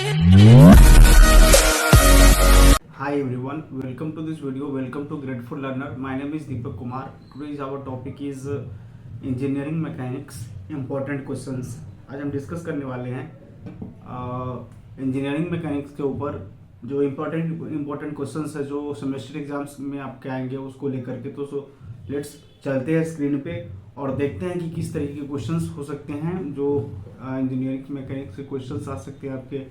Hi everyone, welcome to this video. Welcome to Grateful Learner. My name is Deepak Kumar. Today's our topic is engineering mechanics important questions. आज हम discuss करने वाले हैं engineering mechanics के ऊपर जो important questions है जो सेमेस्टर एग्जाम्स में आपके आएंगे उसको लेकर के। तो लेट्स चलते हैं स्क्रीन पे और देखते हैं कि किस तरीके के क्वेश्चंस हो सकते हैं जो इंजीनियरिंग मैकेनिक्स के क्वेश्चंस आ सकते हैं आपके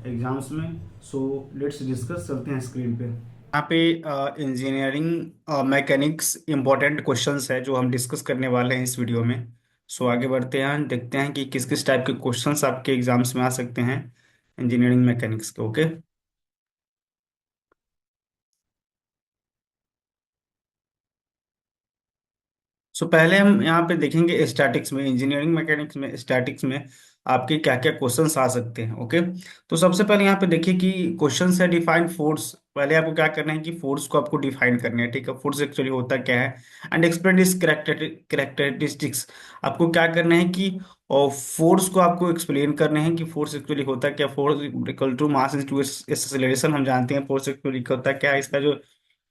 एग्जाम्स में। सो लेट्स डिस्कस, चलते हैं स्क्रीन पे। यहाँ पे इंजीनियरिंग मैकेनिक्स इम्पोर्टेंट क्वेश्चंस है जो हम डिस्कस करने वाले हैं इस वीडियो में। सो आगे बढ़ते हैं, देखते हैं कि किस किस टाइप के क्वेश्चंस आपके एग्जाम्स में आ सकते हैं इंजीनियरिंग मैकेनिक्स के। ओके, सो पहले हम यहाँ पे देखेंगे स्टैटिक्स में, इंजीनियरिंग मैकेनिक्स में स्टैटिक्स में आपके क्या क्या क्वेश्चंस आ सकते हैं। ओके, तो सबसे पहले यहाँ पे देखिए कि क्वेश्चंस है डिफाइन फोर्स। पहले आपको क्या करना है कि फोर्स को आपको डिफाइन करना है। ठीक है, फोर्स एक्चुअली होता क्या है एंड एक्सप्लेन दिस कैरेक्टरिस्टिक्स। आपको क्या करना है कि और फोर्स को आपको एक्सप्लेन करना है कि फोर्स एक्चुअली होता क्या। Force equal to mass into acceleration, हम जानते हैं फोर्स एक्चुअली होता क्या है। इसका जो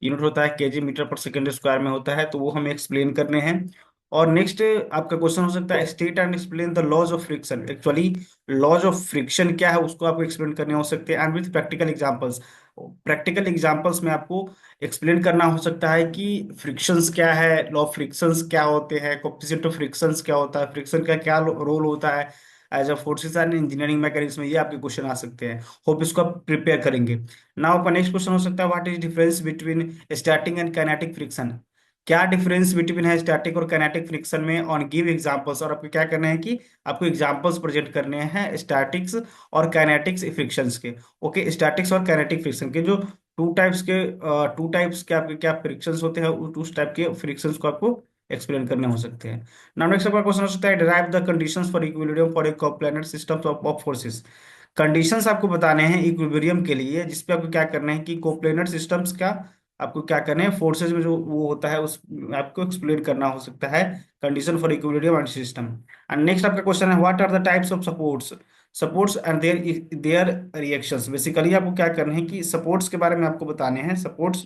यूनिट होता है केजी मीटर पर सेकेंड स्क्वायर में होता है, तो वो हमें एक्सप्लेन करने हैं। और नेक्स्ट आपका क्वेश्चन हो सकता है state and explain the laws of friction. Actually laws of friction क्या है उसको आपको एक्सप्लेन करने हो सकते हैं and with practical examples. Practical examples में आपको एक्सप्लेन करना हो सकता है कि फ्रिक्शंस क्या है, लॉ ऑफ फ्रिक्शंस क्या होते हैं, कोएफिशिएंट ऑफ फ्रिक्शंस क्या होता है, फ्रिक्शन का क्या रोल होता है as a forces and engineering mechanics में। ये आपके क्वेश्चन आ सकते हैं। होप इसको आप प्रिपेयर करेंगे। नाउ आपका नेक्स्ट क्वेश्चन हो सकता है what is difference between static and kinetic friction. क्या डिफरेंस बिटवीन है स्टैटिक और काइनेटिक फ्रिक्शन में, ऑन गिव एग्जांपल्स। और आपको क्या करना है कि आपको एग्जांपल्स प्रेजेंट करने हैं स्टैटिक्स और काइनेटिक्स फ्रिक्शंस के। ओके, स्टैटिक्स और काइनेटिक फ्रिक्शन के जो टू टाइप्स के आपके क्या फ्रिक्शंस होते हैं, उस टाइप के फ्रिक्शंस को आपको एक्सप्लेन करने हो सकते हैं। नाउ नेक्स्ट आपका क्वेश्चन हो सकता है derive the conditions for equilibrium for a coplanar systems of forces. Conditions आपको बताने हैं इक्विलिब्रियम के लिए, जिसपे आपको क्या करना है कि कोप्लेनर सिस्टम्स का आपको क्या करना है, फोर्सेज में जो वो होता है उस आपको एक्सप्लेन करना हो सकता है condition for equilibrium and system. And next आपका क्वेश्चन है what are the types of supports and their their reactions. Basically आपको क्या करना है कि सपोर्ट्स के बारे में आपको बताने हैं। सपोर्ट्स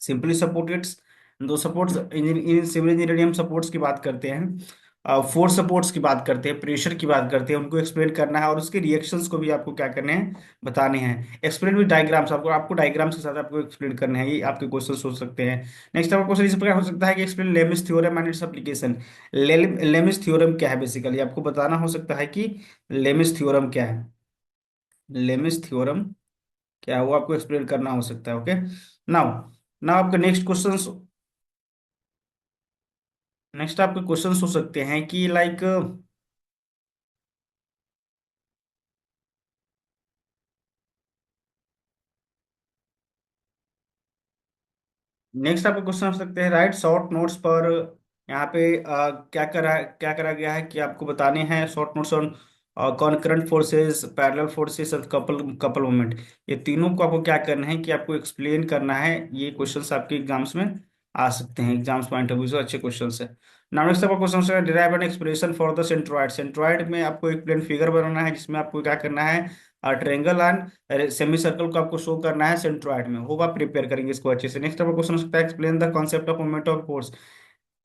सिंपली सपोर्टेड्स, दो सपोर्ट्स इन सिविल इंजीनियरिंग हम सपोर्ट्स की बात करते हैं, फोर्स सपोर्ट्स की बात करते हैं, प्रेशर की बात करते हैं, उनको एक्सप्लेन करना है और उसके रिएक्शंस को भी आपको क्या करने हैं, बताने हैं। एक्सप्लेन विद डायग्राम्स, आपको आपको डायग्राम्स के साथ आपको एक्सप्लेन करना है। ये आपके क्वेश्चन हो सकते हैं। नेक्स्ट आपका क्वेश्चन इस प्रकार हो सकता है कि explain Lami's theorem and its application. Lami's theorem क्या है, बेसिकली आपको बताना हो सकता है कि लेमिस थ्योरम क्या है। लेमिस थ्योरम क्या है वो आपको एक्सप्लेन करना हो सकता है। ओके, नाउ नाउ आपका नेक्स्ट आपके क्वेश्चंस हो सकते हैं कि लाइक नेक्स्ट आपके क्वेश्चन हो सकते हैं राइट शॉर्ट नोट्स पर। यहाँ पे क्या करा गया है कि आपको बताने हैं short notes on concurrent forces, parallel forces और कपल कपल मोमेंट। ये तीनों को आपको क्या करना है कि आपको एक्सप्लेन करना है। ये क्वेश्चंस आपके एग्जाम्स में आ सकते हैं, एग्जाम्स पॉइंट ऑफ व्यू से अच्छे क्वेश्चंस है। नाउ नेक्स्ट आपका क्वेश्चन है derive an expression for the centroid. Centroid में आपको एक प्लेन फिगर बनाना है जिसमें आपको क्या करना है, ट्रायंगल एंड सेमी सर्कल को आपको शो करना है सेंट्रॉइड में। होप आप प्रिपेयर करेंगे इसको अच्छे से। नेक्स्ट आपका क्वेश्चन हो सकता है explain the concept of moment of force.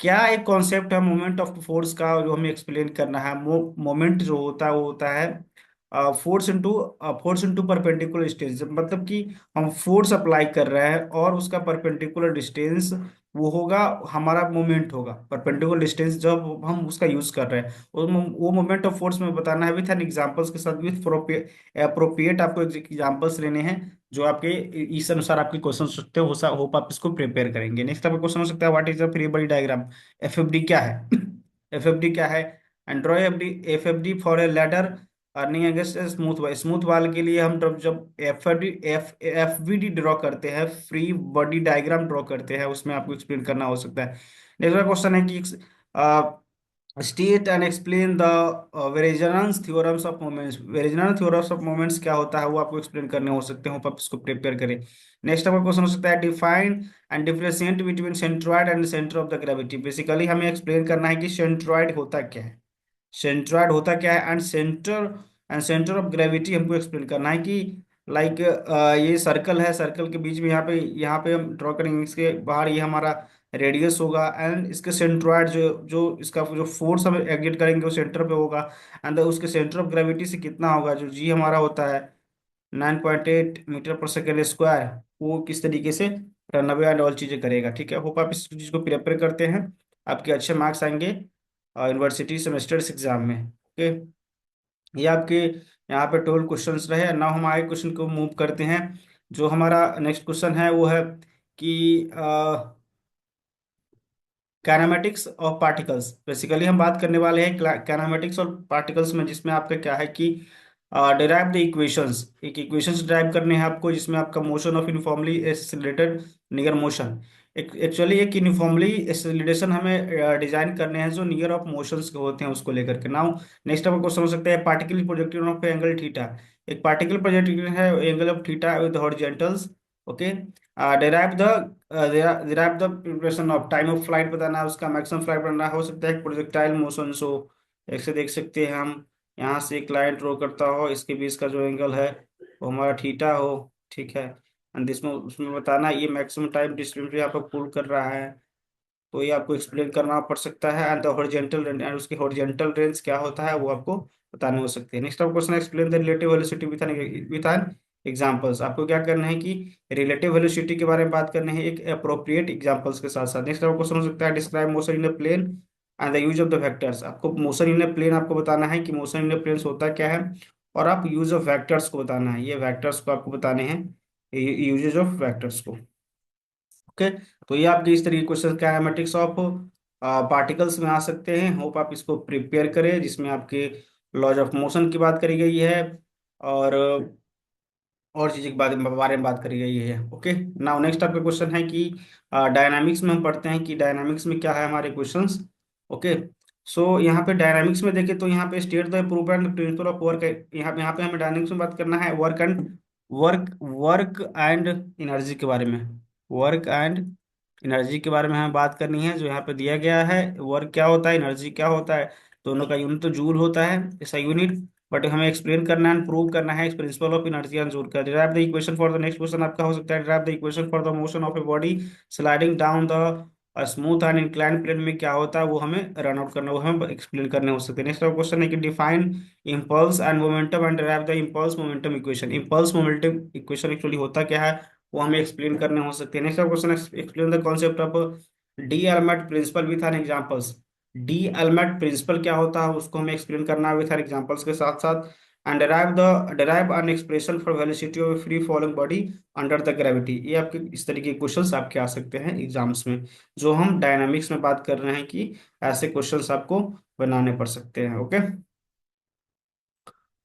क्या एक कॉन्सेप्ट है मोमेंट ऑफ फोर्स का जो हमें एक्सप्लेन करना है। मोमेंट जो होता है वो होता है फोर्स इनटू परपेंडिकुलर डिस्टेंस। मतलब कि हम फोर्स अप्लाई कर रहे हैं और उसका परपेंडिकुलर डिस्टेंस वो होगा, हमारा मोमेंट होगा परपेंडिकुलर डिस्टेंस जब हम उसका यूज कर रहे हैं। वो मोमेंट ऑफ फोर्स में बताना है विथ एन एग्जांपल्स के साथ, विथ अप्रोप्रिएट आपको एग्जांपल्स लेने हैं जो आपके इस अनुसार आपके क्वेश्चन सकते हो। होप आप इसको प्रिपेयर करेंगे। नेक्स्ट आपका क्वेश्चन हो सकता है what is the free body diagram. FFD क्या है एफएफडी क्या है and draw FFD for a ladder earning against smooth वाल के लिए हम जब एफवीडी ड्रॉ करते हैं, फ्री बॉडी डायग्राम ड्रॉ करते हैं, उसमें आपको एक्सप्लेन करना हो सकता है। नेक्स्ट क्वेश्चन है कि state and explain the variance theorems of moments. Variance theorems of moments क्या होता है वो आपको एक्सप्लेन करने हो सकते हैं। आप इसको प्रिपेयर करें। नेक्स्ट आपका क्वेश्चन हो सकता है define and differentiate between centroid and centre of the gravity. Basically हमें एक्सप्लेन करना है कि सेंट्रॉइड होता क्या है, सेंट्रॉइड होता क्या है एंड सेंटर ऑफ ग्रेविटी हमको एक्सप्लेन करना है कि लाइक ये सर्कल है, सर्कल के बीच में यहाँ पे हम ड्रॉ करेंगे, इसके बाहर ये हमारा रेडियस होगा, एंड इसके सेंट्रोइड जो जो इसका जो फोर्स हम एग्जिट करेंगे वो सेंटर पे होगा, एंड उसके सेंटर ऑफ ग्रेविटी से कितना होगा, जो जी हमारा होता है 9.8 मीटर पर सेकेंड स्क्वायर, वो किस तरीके से रन अवे एंड ऑल चीजें करेगा। ठीक है, होप आप इस चीज को प्रिपेयर करते हैं, आपके अच्छे मार्क्स आएंगे यूनिवर्सिटी सेमेस्टर्स एग्जाम में। ओके, ये आपके यहाँ पे 12 क्वेश्चंस रहे। नाउ हम आगे क्वेश्चन को मूव करते हैं। जो हमारा नेक्स्ट क्वेश्चन है वो है कि काइनेमेटिक्स ऑफ पार्टिकल्स। बेसिकली हम बात करने वाले हैं काइनेमेटिक्स और पार्टिकल्स में, जिसमें आपका क्या है कि डिराइव द इक्वेशंस, एक इक्वेशंस डिराइव करने हैं आपको, जिसमें आपका motion of uniformly accelerated near motion. Actually एक यूनिफॉर्मली एक्सिलरेशन हमें डिजाइन करने हैं जो नियर ऑफ मोशंस के होते हैं, उसको लेकर के। नाउ नेक्स्ट आपका क्वेश्चन हो सकता है particle projected of angle theta. एक पार्टिकल प्रोजेक्टेड है angle of theta with horizontals. Okay, derive the derive the preparation of time of flight बताना है, उसका मैक्सिमम फ्लाइट बनना हो सकता है प्रोजेक्टाइल मोशन। सो ऐसे देख सकते हैं हम, यहाँ से एक लाइन ड्रॉ करता हो, इसके बीच का जो एंगल है वो हमारा थीटा हो। ठीक है, एंड इसमें उसमें बताना है ये मैक्सिमम टाइम डिस्टेंस यहाँ पर पुल कर रहा है, तो ये आपको एक्सप्लेन करना पड़ सकता है। And the horizontal range, and उसकी हॉरिजॉन्टल रेंज क्या होता है वो आपको बताने हो सकते हैं। नेक्स्ट आपको question, explain the relative velocity with an examples. आपको क्या करना है कि रिलेटिव वेलोसिटी के बारे में बात करनी है एक अप्रोप्रिएट एग्जांपल्स के साथ साथ। नेक्स्ट आपको क्वेश्चन हो सकता है describe motion in a plane and the use of the vectors. आपको मोशन इन अ प्लेन आपको बताना है कि मोशन इन अ प्लेन होता क्या है, और आप यूज ऑफ वेक्टर्स को बताना है, ये वेक्टर्स को आपको बताने हैं, यूजेज ऑफ वेक्टर्स को। ओके, तो ये आपके इस तरीके क्वेश्चन काइनेमेटिक्स ऑफ पार्टिकल्स में आ सकते हैं। होप आप इसको प्रिपेयर करें, जिसमें आपके लॉज ऑफ मोशन की बात करी गई है, और और चीज़ के बारे में बात करी गई है। ओके, नाउ नेक्स्ट आपका क्वेश्चन है कि डायनामिक्स में हम पढ़ते हैं कि डायनामिक्स में क्या है हमारे क्वेश्चंस। ओके, सो यहाँ पे डायनामिक्स में देखें तो यहाँ पे state the proof and principle of work है। यहाँ पे हमें डायनामिक्स में बात करना है वर्क एंड एनर्जी के बारे में। वर्क एंड एनर्जी के बारे में हमें बात करनी है, जो यहाँ पे दिया गया है। वर्क क्या होता है, एनर्जी क्या होता है, दोनों का यूनिट तो जूल होता है, ऐसा यूनिट, बट हमें एक्सप्लेन करना है, प्रूव करना है principle of inertia and joule का। Derive the equation for the next question आपका हो सकता है derive the equation for the motion of a body sliding down the smooth and incline plane में क्या होता है वो हमें रन आउट करना, वो हमें एक्सप्लेन करने हो सकते हैं। नेक्स्ट क्वेश्चन है कि define impulse and momentum and derive the impulse momentum equation. Impulse momentum equation actually होता क्या है वो हमें एक्सप्लेन करने हो सकते हैं। Next question, explain the concept of D Alembert principle with an examples. D Alembert principle क्या होता है उसको हमें एक्सप्लेन करना है विथ एन एग्जांपल्स के साथ साथ। And derive an expression for velocity of a free falling body under the gravity। ये आपके इस तरीके के क्वेश्चंस आपके आ सकते हैं एग्जाम्स में, जो हम डायनामिक्स में बात कर रहे हैं कि ऐसे क्वेश्चंस आपको बनाने पड़ सकते हैं। ओके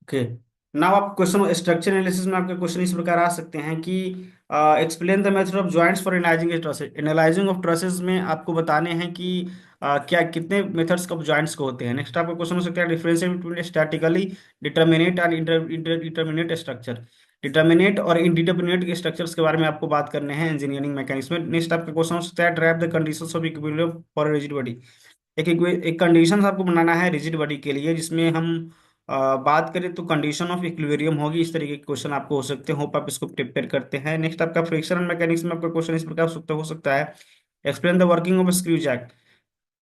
ओके, नाउ आप क्वेश्चन स्ट्रक्चर एनालिसिस में आपके क्वेश्चन इस प्रकार आ सकते हैं कि explain the method of joints for analysing trusses. Analysing of trusses में आपको बताने हैं कि क्या कितने मेथड्स ऑफ जॉइंट्स को होते हैं। नेक्स्ट आपका क्वेश्चन हो सकता है differentiate between statically determinate and indeterminate structure. Determinate और इनडिटर्मिनेट स्ट्रक्चर्स के बारे में आपको बात करने हैं इंजीनियरिंग मैकेनिक्स में। नेक्स्ट आपका क्वेश्चन हो सकता है drive the conditions of equilibrium for rigid body. एक कंडीशन आपको बनाना है रिजिड बॉडी के लिए, जिसमें हम बात करें तो कंडीशन ऑफ इक्विलिब्रियम होगी। इस तरीके के क्वेश्चन आपको हो सकते हैं, होप आप इसको प्रिपेयर करते हैं। नेक्स्ट आपका फ्रिक्शन एंड मैकेनिक्स में आपका क्वेश्चन इस प्रकार हो सकता है explain the working of screw jack.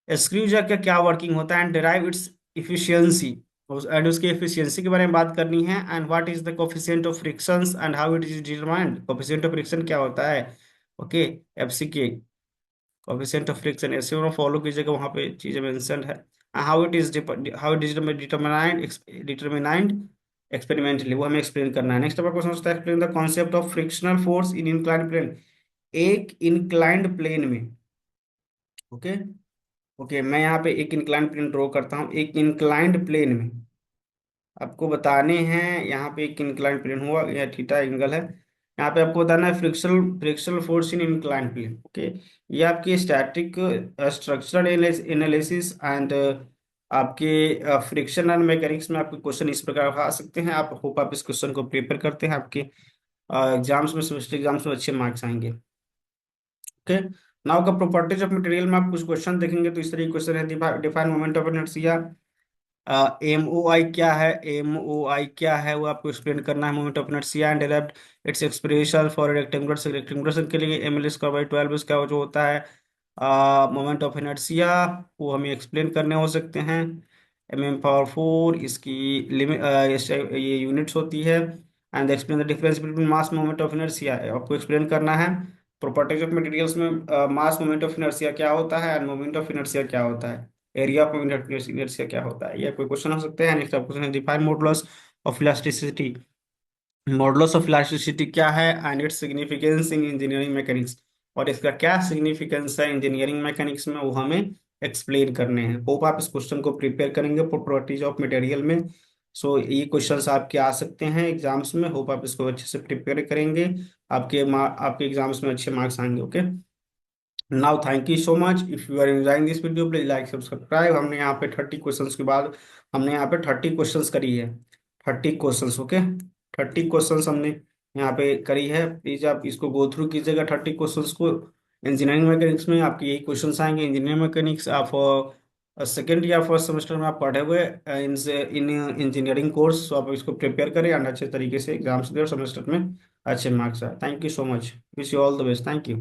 Screw jack का क्या वर्किंग होता है and derive its efficiency, and उसकी एफिशिएंसी के बारे में बात करनी है। And what is the coefficient of frictions and how it is determined. Coefficient of friction क्या होता है, okay, FC coefficient of friction ऐसे में फॉलो कीजिएगा, वहां पे चीजें मेंशन है। How it is determined experimentally, वो हमें एक्सप्लेन करना है। नेक्स्ट क्वेश्चन होता है explain the concept of frictional force in inclined plane. एक इंक्लाइंड प्लेन में, ओके ओके, मैं यहाँ पे एक इंक्लाइंड प्लेन ड्रॉ करता हूँ। एक इंक्लाइंड प्लेन में आपको बताने हैं, यहाँ पे एक इंक्लाइंड प्लेन हुआ, यह थीटा एंगल है, यहाँ पे आपको बताना है frictional frictional force in inclined plane. Okay, ये आपकी स्टैटिक स्ट्रक्चरल एनालिसिस एंड आपके फ्रिक्शन एंड मैकेनिक्स में आपके क्वेश्चन इस प्रकार आ सकते हैं। आप होप आप इस क्वेश्चन को प्रिपेयर करते हैं, आपके एग्जाम्स में, सेमेस्टर एग्जाम्स में अच्छे मार्क्स आएंगे। ओके, नाउ का प्रॉपर्टीज ऑफ मटेरियल में आप कुछ क्वेश्चन देखेंगे तो इस तरह के क्वेश्चन है define moment of inertia, MOI क्या है, MOI क्या है वो आपको एक्सप्लेन करना है। Moment of inertia and derived its expression for rectangular rectangular के लिए ML स्क्वायर बाई 12 इसका जो होता है मोमेंट ऑफ इनर्शिया, वो हमें एक्सप्लेन करने हो सकते हैं। MM पावर 4 इसकी लिमिट, ये यूनिट्स होती है। And explain the difference between mass moment of inertia, आपको एक्सप्लेन करना है प्रॉपर्टीज ऑफ मटेरियल्स में मास मोमेंट ऑफ इनर्शिया क्या होता है एंड मोमेंट ऑफ इनर्शिया क्या होता है, एरिया ऑफ इनर्शिया क्या होता है, ये कोई क्वेश्चन हो सकते हैं। नेक्स्ट क्वेश्चन है define modulus of elasticity. Modulus of elasticity क्या है and its significance in engineering mechanics, और इसका क्या सिग्निफिकेंस है इंजीनियरिंग मैकेनिक्स में, वो हमें एक्सप्लेन करने हैं। होप आप इस क्वेश्चन को प्रिपेयर करेंगे प्रॉपर्टीज ऑफ मटेरियल में। सो ये क्वेश्चंस आपके आ सकते हैं एग्जाम्स में, होप आप इसको अच्छे से प्रिपेयर करेंगे, आपके एग्जाम्स में अच्छे मार्क्स आएंगे। Okay, now thank you so much. If you are enjoying this video please like subscribe. हमने यहाँ पे 30 क्वेश्चंस के बाद हमने यहाँ पे 30 क्वेश्चंस करी है, 30 क्वेश्चंस। ओके, 30 क्वेश्चंस हमने यहाँ पे करी है। प्लीज आप इसको गो थ्रू कीजिएगा 30 क्वेश्चंस को। इंजीनियरिंग मैकेनिक्स में आपके यही क्वेश्चंस आएंगे। इंजीनियरिंग मैकेनिक्स आप सेकेंड या फर्स्ट सेमेस्टर में आप पढ़े हुए इन इन इंजीनियरिंग कोर्स, तो आप इसको प्रिपेयर करें एंड अच्छे तरीके से एग्जाम्स दें और सेमेस्टर में अच्छे मार्क्स आए। Thank you so much, wish you all the best, thank you.